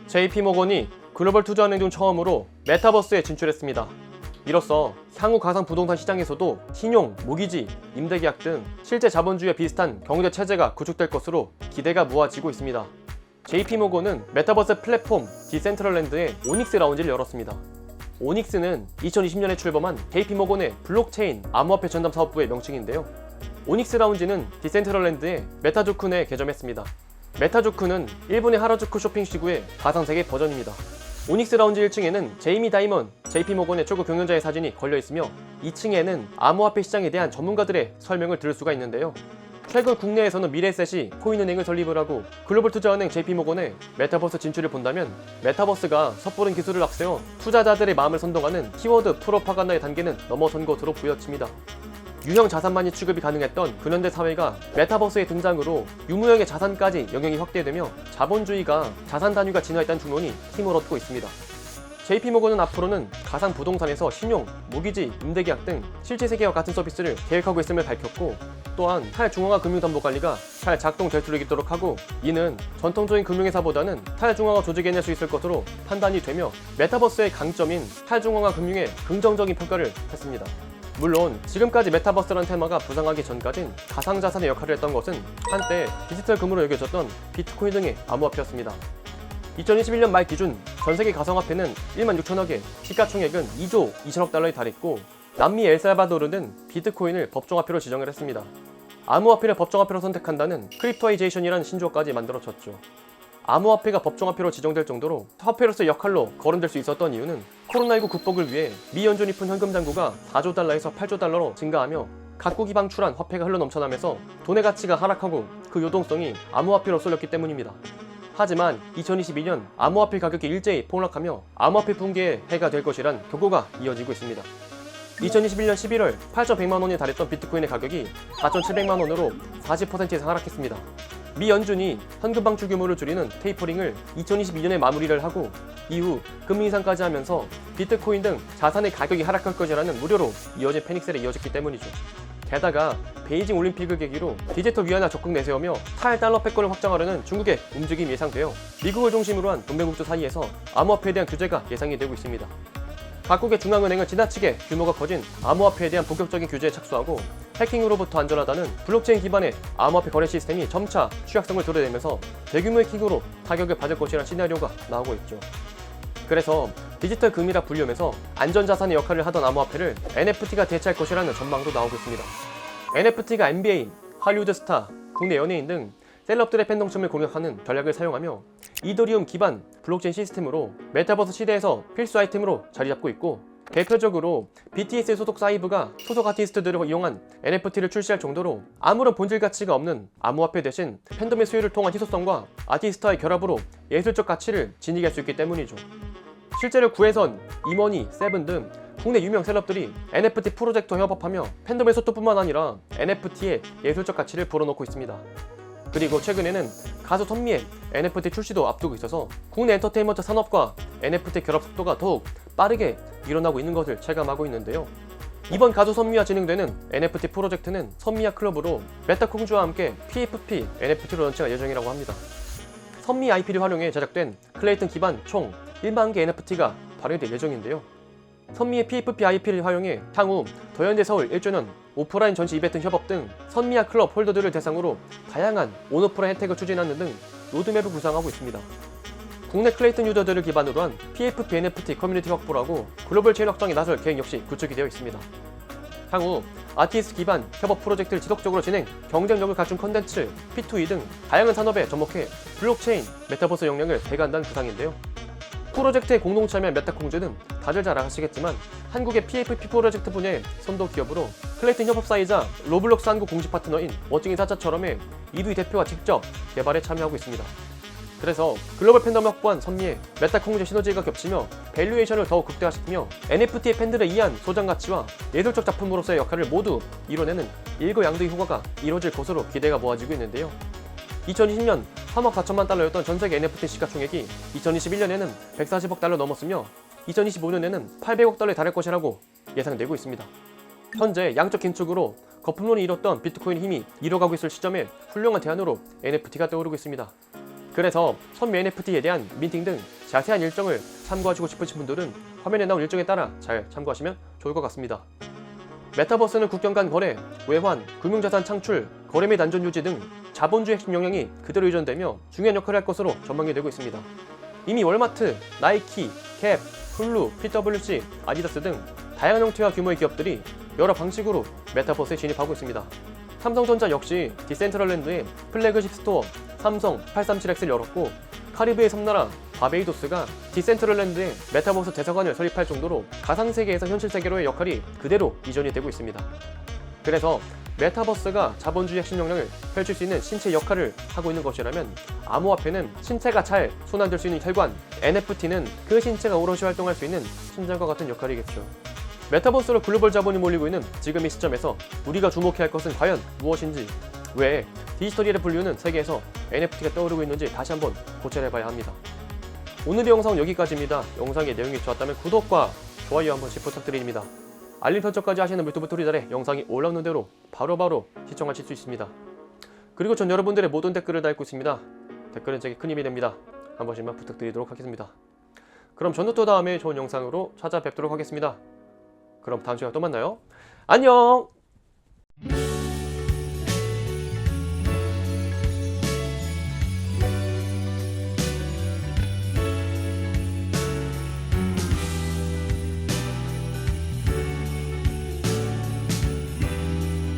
JP모건이 글로벌 투자은행 중 처음으로 메타버스에 진출했습니다. 이로써 향후 가상 부동산 시장에서도 신용, 모기지, 임대계약 등 실제 자본주의와 비슷한 경제 체제가 구축될 것으로 기대가 모아지고 있습니다. JP모건은 메타버스 플랫폼 디센트럴랜드의 오닉스 라운지를 열었습니다. 오닉스는 2020년에 출범한 JP모건의 블록체인 암호화폐 전담 사업부의 명칭인데요. 오닉스 라운지는 디센트럴랜드의 메타조쿤에 개점했습니다. 메타조쿤은 일본의 하라주쿠 쇼핑시구의 가상세계 버전입니다. 오닉스 라운지 1층에는 제이미 다이먼, JP모건의 최고 경영자의 사진이 걸려있으며 2층에는 암호화폐 시장에 대한 전문가들의 설명을 들을 수가 있는데요. 최근 국내에서는 미래셋이 코인은행을 설립을 하고 글로벌 투자은행 JP모건의 메타버스 진출을 본다면 메타버스가 섣부른 기술을 앞세워 투자자들의 마음을 선동하는 키워드 프로파간다의 단계는 넘어선 것으로 보여집니다. 유형 자산만이 취급이 가능했던 근현대 사회가 메타버스의 등장으로 유무형의 자산까지 영향이 확대되며 자본주의가 자산 단위가 진화했다는 중론이 힘을 얻고 있습니다. JP모건은 앞으로는 가상 부동산에서 신용, 모기지, 임대계약 등 실제 세계와 같은 서비스를 계획하고 있음을 밝혔고, 또한 탈중앙화 금융담보관리가 잘 작동될 수 있도록 하고, 이는 전통적인 금융회사보다는 탈중앙화 조직이 해낼 수 있을 것으로 판단이 되며 메타버스의 강점인 탈중앙화 금융에 긍정적인 평가를 했습니다. 물론 지금까지 메타버스라는 테마가 부상하기 전까진 가상자산의 역할을 했던 것은 한때 디지털 금으로 여겨졌던 비트코인 등의 암호화폐였습니다. 2021년 말 기준 전세계 가상화폐는 1만 6천여 개, 시가총액은 2조 2천억 달러에 달했고, 남미 엘살바도르는 비트코인을 법정화폐로 지정을 했습니다. 암호화폐를 법정화폐로 선택한다는 크립토아이제이션이라는 신조어까지 만들어졌죠. 암호화폐가 법정화폐로 지정될 정도로 화폐로서의 역할로 거론될 수 있었던 이유는 코로나19 극복을 위해 미 연준이 푼 현금 잔고가 4조 달러에서 8조 달러로 증가하며 각국이 방출한 화폐가 흘러넘쳐나면서 돈의 가치가 하락하고 그 요동성이 암호화폐로 쏠렸기 때문입니다. 하지만 2022년 암호화폐 가격이 일제히 폭락하며 암호화폐 붕괴의 해가 될 것이란 경고가 이어지고 있습니다. 2021년 11월 8,100만 원에 달했던 비트코인의 가격이 4,700만 원으로 40% 이상 하락했습니다. 미 연준이 현금 방출 규모를 줄이는 테이퍼링을 2022년에 마무리를 하고 이후 금리 인상까지 하면서 비트코인 등 자산의 가격이 하락할 것이라는 우려로 이어진 패닉셀에 이어졌기 때문이죠. 게다가 베이징 올림픽을 계기로 디지털 위안화 적극 내세우며 탈달러 패권을 확장하려는 중국의 움직임이 예상되어 미국을 중심으로 한 동맹국들 사이에서 암호화폐에 대한 규제가 예상이 되고 있습니다. 각국의 중앙은행은 지나치게 규모가 커진 암호화폐에 대한 본격적인 규제에 착수하고 해킹으로부터 안전하다는 블록체인 기반의 암호화폐 거래 시스템이 점차 취약성을 드러내면서 대규모 해킹으로 타격을 받을 것이라는 시나리오가 나오고 있죠. 그래서 디지털 금이라 불리면서 안전자산의 역할을 하던 암호화폐를 NFT가 대체할 것이라는 전망도 나오고 있습니다. NFT가 NBA, 할리우드 스타, 국내 연예인 등 셀럽들의 팬덤층을 공략하는 전략을 사용하며 이더리움 기반 블록체인 시스템으로 메타버스 시대에서 필수 아이템으로 자리 잡고 있고, 대표적으로 BTS 소속 사이브가 소속 아티스트들을 이용한 NFT를 출시할 정도로 아무런 본질 가치가 없는 암호화폐 대신 팬덤의 수요를 통한 희소성과 아티스트와의 결합으로 예술적 가치를 지니게 할 수 있기 때문이죠. 실제로 구혜선, 이머니, 세븐 등 국내 유명 셀럽들이 NFT 프로젝트와 협업하며 팬덤의 소통뿐만 아니라 NFT의 예술적 가치를 불어넣고 있습니다. 그리고 최근에는 가수 선미의 NFT 출시도 앞두고 있어서 국내 엔터테인먼트 산업과 NFT 결합 속도가 더욱 빠르게 일어나고 있는 것을 체감하고 있는데요. 이번 가수 선미와 진행되는 NFT 프로젝트는 선미야 클럽으로 메타콩주와 함께 PFP NFT로 런칭할 예정이라고 합니다. 선미 IP를 활용해 제작된 클레이튼 기반 총 1만 개 NFT가 발행될 예정인데요. 선미의 PFP IP를 활용해 향후 더현대 서울 1주년 오프라인 전시 이벤트 협업 등 선미야 클럽 홀더들을 대상으로 다양한 온오프라인 혜택을 추진하는 등 로드맵을 구상하고 있습니다. 국내 클레이튼 유저들을 기반으로 한 PFP NFT 커뮤니티 확보라고 글로벌 체인 확장에 나설 계획 역시 구축이 되어 있습니다. 향후 아티스트 기반 협업 프로젝트를 지속적으로 진행, 경쟁력을 갖춘 컨텐츠, P2E 등 다양한 산업에 접목해 블록체인, 메타버스 역량을 배가한다는 구상인데요. 프로젝트에 공동 참여한 메타콩즈는 다들 잘 아시겠지만 한국의 PFP 프로젝트 분야의 선도 기업으로 클레이튼 협업사이자 로블록스 한국 공식 파트너인 멋쟁이 사자처럼의 이두희 대표가 직접 개발에 참여하고 있습니다. 그래서 글로벌 팬덤을 확보한 선미의 메타콩즈 시너지가 겹치며 밸류에이션을 더욱 극대화시키며 NFT의 팬들의 이한 소장 가치와 예술적 작품으로서의 역할을 모두 이뤄내는 일거양득의 효과가 이뤄질 것으로 기대가 모아지고 있는데요. 2020년 3억 4천만 달러였던 전세계 NFT 시가총액이 2021년에는 140억 달러 넘었으며 2025년에는 800억 달러에 달할 것이라고 예상되고 있습니다. 현재 양적 긴축으로 거품론이 잃었던 비트코인의 힘이 잃어가고 있을 시점에 훌륭한 대안으로 NFT가 떠오르고 있습니다. 그래서 선미 NFT에 대한 민팅 등 자세한 일정을 참고하시고 싶으신 분들은 화면에 나온 일정에 따라 잘 참고하시면 좋을 것 같습니다. 메타버스는 국경 간 거래, 외환, 금융자산 창출, 거래 및 안전 유지 등 자본주의 핵심 역량이 그대로 유전되며 중요한 역할을 할 것으로 전망이 되고 있습니다. 이미 월마트, 나이키, 캡, 훌루, PwC, 아디다스 등 다양한 형태와 규모의 기업들이 여러 방식으로 메타버스에 진입하고 있습니다. 삼성전자 역시 디센트럴랜드에 플래그십 스토어 삼성 837X를 열었고, 카리브해 섬나라 바베이도스가 디센트럴랜드에 메타버스 대사관을 설립할 정도로 가상세계에서 현실세계로의 역할이 그대로 이전이 되고 있습니다. 그래서 메타버스가 자본주의 핵심 역량을 펼칠 수 있는 신체 역할을 하고 있는 것이라면, 암호화폐는 신체가 잘 손안될 수 있는 혈관, NFT는 그 신체가 오롯이 활동할 수 있는 심장과 같은 역할이겠죠. 메타버스로 글로벌 자본이 몰리고 있는 지금 이 시점에서 우리가 주목해야 할 것은 과연 무엇인지, 왜 디지털이라 불리우는 세계에서 NFT가 떠오르고 있는지 다시 한번 고찰해봐야 합니다. 오늘의 영상은 여기까지입니다. 영상의 내용이 좋았다면 구독과 좋아요 한 번씩 부탁드립니다. 알림 설정까지 하시는 유튜브 튜토리얼에 영상이 올라오는 대로 바로바로 시청하실 수 있습니다. 그리고 전 여러분들의 모든 댓글을 달고 있습니다. 댓글은 제게 큰 힘이 됩니다. 한 번씩만 부탁드리도록 하겠습니다. 그럼 저는 또 다음에 좋은 영상으로 찾아뵙도록 하겠습니다. 그럼 다음 시간에 또 만나요. 안녕!